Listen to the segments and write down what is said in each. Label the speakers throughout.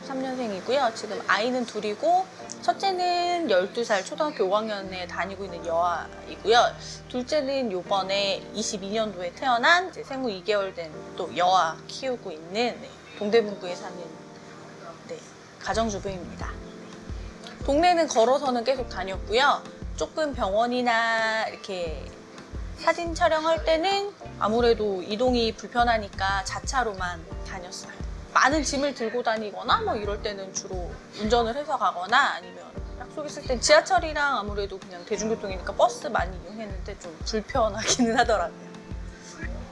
Speaker 1: 83년생이고요. 지금 아이는 둘이고 첫째는 12살 초등학교 5학년에 다니고 있는 여아이고요. 둘째는 요번에 22년도에 태어난 이제 생후 2개월 된 또 여아 키우고 있는 동대문구에 사는 가정주부입니다. 동네는 걸어서는 계속 다녔고요. 조금 병원이나 이렇게 사진 촬영할 때는 아무래도 이동이 불편하니까 자차로만 다녔어요. 많은 짐을 들고 다니거나 뭐 이럴 때는 주로 운전을 해서 가거나 아니면 약속 있을 땐 지하철이랑 아무래도 그냥 대중교통이니까 버스 많이 이용했는데 좀 불편하기는 하더라고요.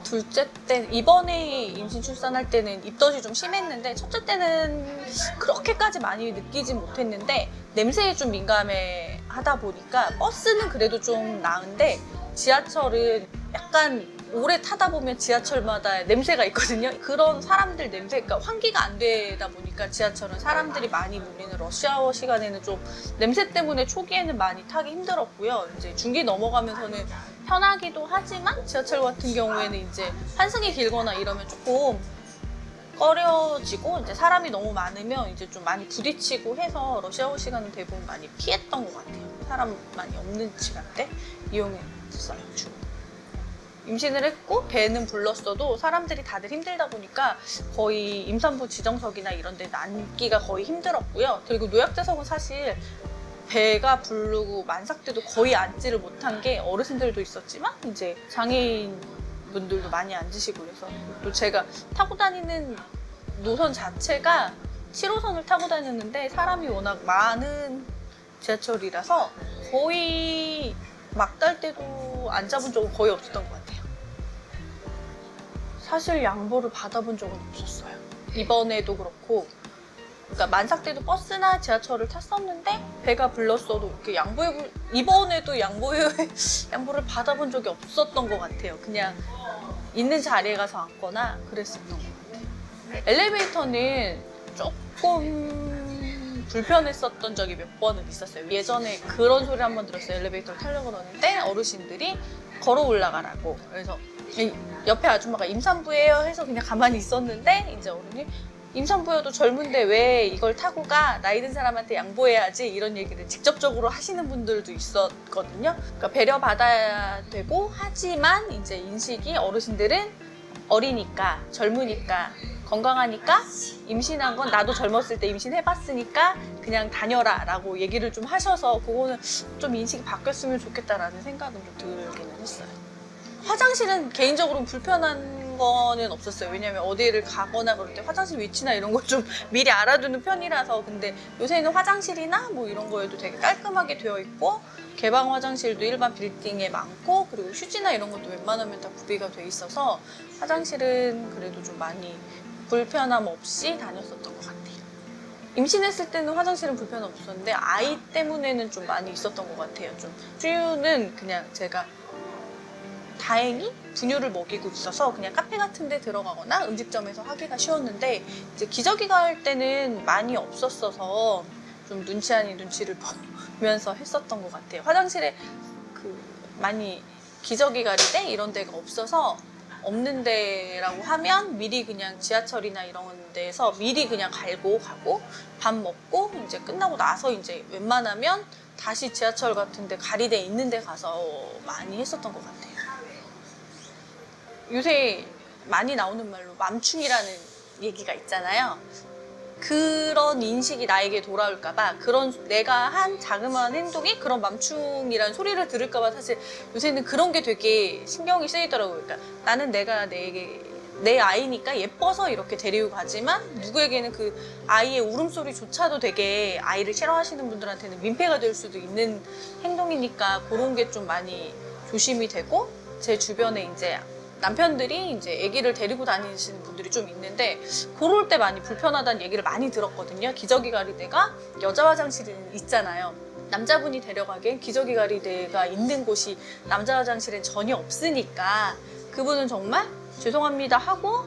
Speaker 1: 둘째 때 이번에 임신 출산할 때는 입덧이 좀 심했는데 첫째 때는 그렇게까지 많이 느끼진 못했는데 냄새에 좀 민감해 하다 보니까 버스는 그래도 좀 나은데 지하철은 약간 오래 타다 보면 지하철마다 냄새가 있거든요. 그런 사람들 냄새, 그러니까 환기가 안 되다 보니까 지하철은 사람들이 많이 몰리는 러시아워 시간에는 좀 냄새 때문에 초기에는 많이 타기 힘들었고요. 이제 중기 넘어가면서는 편하기도 하지만 지하철 같은 경우에는 이제 환승이 길거나 이러면 조금 꺼려지고 이제 사람이 너무 많으면 이제 좀 많이 부딪히고 해서 러시아워 시간은 대부분 많이 피했던 것 같아요. 사람 많이 없는 시간대 이용했어요, 주로. 임신을 했고 배는 불렀어도 사람들이 다들 힘들다 보니까 거의 임산부 지정석이나 이런 데 앉기가 거의 힘들었고요. 그리고 노약자석은 사실 배가 부르고 만삭 때도 거의 앉지를 못한 게 어르신들도 있었지만 이제 장애인 분들도 많이 앉으시고 그래서 또 제가 타고 다니는 노선 자체가 7호선을 타고 다녔는데 사람이 워낙 많은 지하철이라서 거의 막달 때도 앉아본 적은 거의 없었던 것 같아요. 사실 양보를 받아본 적은 없었어요. 이번에도 그렇고 그러니까 만삭 때도 버스나 지하철을 탔었는데 배가 불렀어도 이렇게 이번에도 양보를 받아본 적이 없었던 것 같아요. 그냥 있는 자리에 가서 앉거나 그랬었던 것 같아요. 엘리베이터는 조금 불편했었던 적이 몇 번은 있었어요. 예전에 그런 소리 한번 들었어요. 엘리베이터를 타려고 그러는데 어르신들이 걸어 올라가라고. 그래서 옆에 아줌마가 임산부예요 해서 그냥 가만히 있었는데 이제 어른이 임산부여도 젊은데 왜 이걸 타고 가? 나이 든 사람한테 양보해야지 이런 얘기를 직접적으로 하시는 분들도 있었거든요. 그러니까 배려받아야 되고 하지만 이제 인식이 어르신들은 어리니까 젊으니까 건강하니까 임신한 건 나도 젊었을 때 임신해봤으니까 그냥 다녀라 라고 얘기를 좀 하셔서 그거는 좀 인식이 바뀌었으면 좋겠다라는 생각은 좀 들기는 했어요. 화장실은 개인적으로 불편한 거는 없었어요. 왜냐면 어디를 가거나 그럴 때 화장실 위치나 이런 걸 좀 미리 알아두는 편이라서. 근데 요새는 화장실이나 뭐 이런 거에도 되게 깔끔하게 되어 있고 개방 화장실도 일반 빌딩에 많고 그리고 휴지나 이런 것도 웬만하면 다 구비가 돼 있어서 화장실은 그래도 좀 많이 불편함 없이 다녔었던 것 같아요. 임신했을 때는 화장실은 불편 없었는데 아이 때문에는 좀 많이 있었던 것 같아요. 좀 쭈유는 그냥 제가 다행히 분유를 먹이고 있어서 그냥 카페 같은 데 들어가거나 음식점에서 하기가 쉬웠는데 이제 기저귀 갈 때는 많이 없었어서 좀 눈치 아닌 눈치를 보면서 했었던 것 같아요. 화장실에 많이 기저귀 가릴 때 이런 데가 없어서 없는 데라고 하면 미리 그냥 지하철이나 이런 데에서 미리 그냥 갈고 가고 밥 먹고 이제 끝나고 나서 이제 웬만하면 다시 지하철 같은 데 가리대 있는 데 가서 많이 했었던 것 같아요. 요새 많이 나오는 말로 맘충이라는 얘기가 있잖아요. 그런 인식이 나에게 돌아올까봐 그런 내가 한 자그마한 행동이 그런 맘충이라는 소리를 들을까봐 사실 요새는 그런 게 되게 신경이 쓰이더라고요. 그러니까 나는 내가 내 아이니까 예뻐서 이렇게 데리고 가지만 누구에게는 그 아이의 울음소리조차도 되게 아이를 싫어하시는 분들한테는 민폐가 될 수도 있는 행동이니까 그런 게 좀 많이 조심이 되고 제 주변에 이제 남편들이 이제 아기를 데리고 다니시는 분들이 좀 있는데 그럴 때 많이 불편하다는 얘기를 많이 들었거든요. 기저귀 가리대가 여자 화장실은 있잖아요. 남자분이 데려가기엔 기저귀 가리대가 있는 곳이 남자 화장실엔 전혀 없으니까 그분은 정말 죄송합니다 하고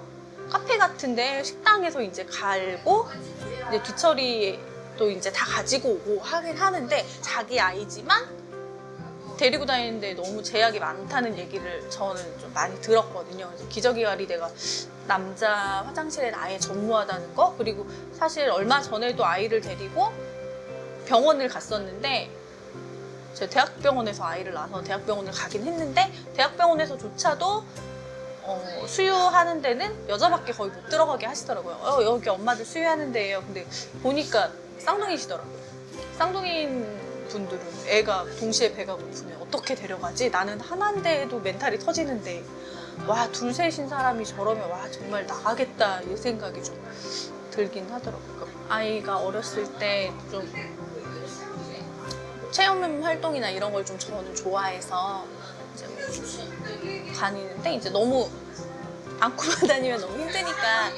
Speaker 1: 카페 같은데 식당에서 이제 갈고 이제 뒤처리도 이제 다 가지고 오고 하긴 하는데 자기 아이지만 데리고 다니는데 너무 제약이 많다는 얘기를 저는 좀 많이 들었거든요. 그래서 기저귀가리대가 남자 화장실엔 아예 전무하다는 거, 그리고 사실 얼마 전에도 아이를 데리고 병원을 갔었는데, 제가 대학병원에서 아이를 낳아서 대학병원을 가긴 했는데, 대학병원에서조차도 수유하는 데는 여자밖에 거의 못 들어가게 하시더라고요. 여기 엄마들 수유하는 데예요. 근데 보니까 쌍둥이시더라고요. 쌍둥이인 분들은 애가 동시에 배가 고프면 어떻게 데려가지? 나는 하나인데도 멘탈이 터지는데, 와, 둘 셋인 사람이 저러면 와, 정말 나가겠다, 이 생각이 좀 들긴 하더라고요. 아이가 어렸을 때 좀 체험 활동이나 이런 걸 좀 저는 좋아해서 이제 다니는데, 이제 너무 안고만 다니면 너무 힘드니까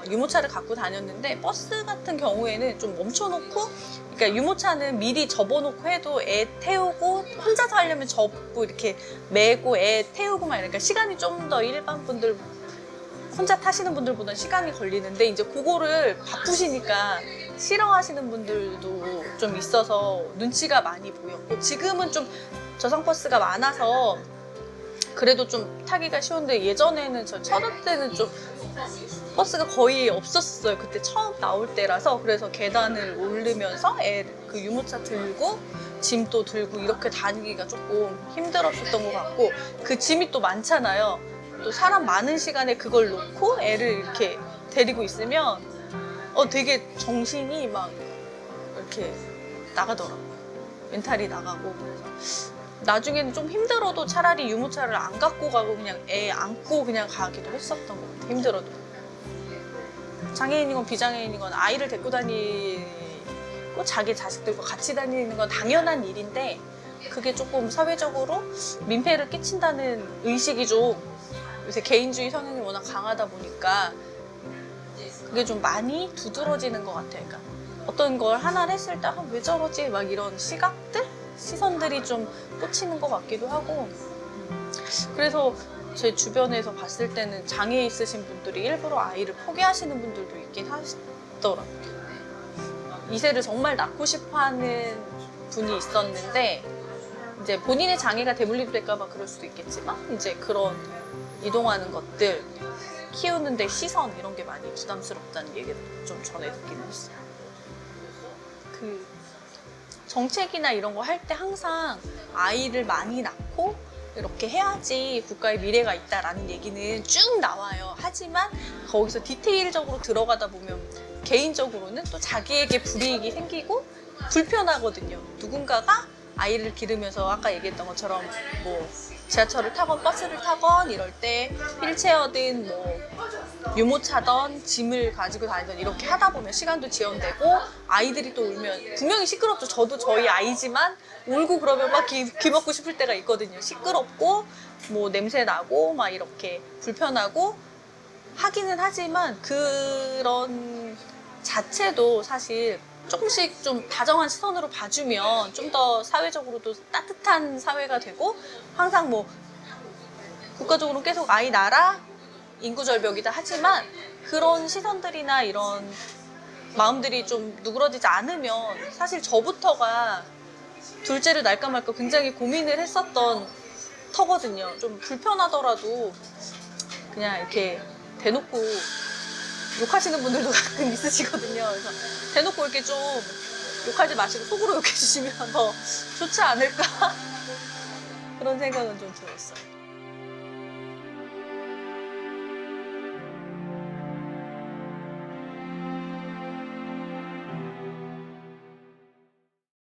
Speaker 1: 유모차를 갖고 다녔는데, 버스 같은 경우에는 좀 멈춰놓고, 그러니까 유모차는 미리 접어놓고 해도 애 태우고 혼자서 하려면 접고 이렇게 메고 애 태우고 막 이러니까 시간이 좀 더 일반 분들 혼자 타시는 분들보다 시간이 걸리는데, 이제 그거를 바쁘시니까 싫어하시는 분들도 좀 있어서 눈치가 많이 보였고, 지금은 좀 저상버스가 많아서 그래도 좀 타기가 쉬운데, 예전에는 저 첫업 때는 좀 버스가 거의 없었어요. 그때 처음 나올 때라서. 그래서 계단을 오르면서 애 그 유모차 들고 짐도 들고 이렇게 다니기가 조금 힘들었었던 것 같고, 그 짐이 또 많잖아요. 또 사람 많은 시간에 그걸 놓고 애를 이렇게 데리고 있으면 되게 정신이 막 이렇게 나가더라고요. 멘탈이 나가고. 그래서 나중에는 좀 힘들어도 차라리 유모차를 안 갖고 가고 그냥 애 안고 그냥 가기도 했었던 것 같아요. 힘들어도. 장애인이건 비장애인이건 아이를 데리고 다니고 자기 자식들과 같이 다니는 건 당연한 일인데, 그게 조금 사회적으로 민폐를 끼친다는 의식이 좀, 요새 개인주의 성향이 워낙 강하다 보니까 그게 좀 많이 두드러지는 것 같아요. 그러니까 어떤 걸 하나를 했을 때 왜 저러지? 막 이런 시각들? 시선들이 좀 꽂히는 것 같기도 하고. 그래서 제 주변에서 봤을 때는 장애 있으신 분들이 일부러 아이를 포기하시는 분들도 있긴 하시더라고요. 2세를 정말 낳고 싶어 하는 분이 있었는데, 이제 본인의 장애가 대물림될까봐 그럴 수도 있겠지만, 이제 그런 이동하는 것들, 키우는데 시선 이런 게 많이 부담스럽다는 얘기를 좀 전에 듣긴 했어요. 그 정책이나 이런 거 할 때 항상 아이를 많이 낳고 이렇게 해야지 국가의 미래가 있다라는 얘기는 쭉 나와요. 하지만 거기서 디테일적으로 들어가다 보면 개인적으로는 또 자기에게 불이익이 생기고 불편하거든요. 누군가가 아이를 기르면서 아까 얘기했던 것처럼 뭐 지하철을 타건 버스를 타건 이럴 때 휠체어든 뭐 유모차던 짐을 가지고 다니던 이렇게 하다 보면 시간도 지연되고, 아이들이 또 울면 분명히 시끄럽죠. 저도 저희 아이지만 울고 그러면 막 귀 먹고 싶을 때가 있거든요. 시끄럽고 뭐 냄새 나고 막 이렇게 불편하고 하기는 하지만, 그런 자체도 사실 조금씩 좀 다정한 시선으로 봐주면 좀 더 사회적으로도 따뜻한 사회가 되고, 항상 뭐 국가적으로 계속 아이 낳아라, 인구 절벽이다 하지만 그런 시선들이나 이런 마음들이 좀 누그러지지 않으면, 사실 저부터가 둘째를 낳을까 말까 굉장히 고민을 했었던 터거든요. 좀 불편하더라도 그냥 이렇게 대놓고 욕하시는 분들도 가끔 있으시거든요. 그래서 대놓고 이렇게 좀 욕하지 마시고 속으로 욕해주시면 더 좋지 않을까 그런 생각은 좀 들었어요.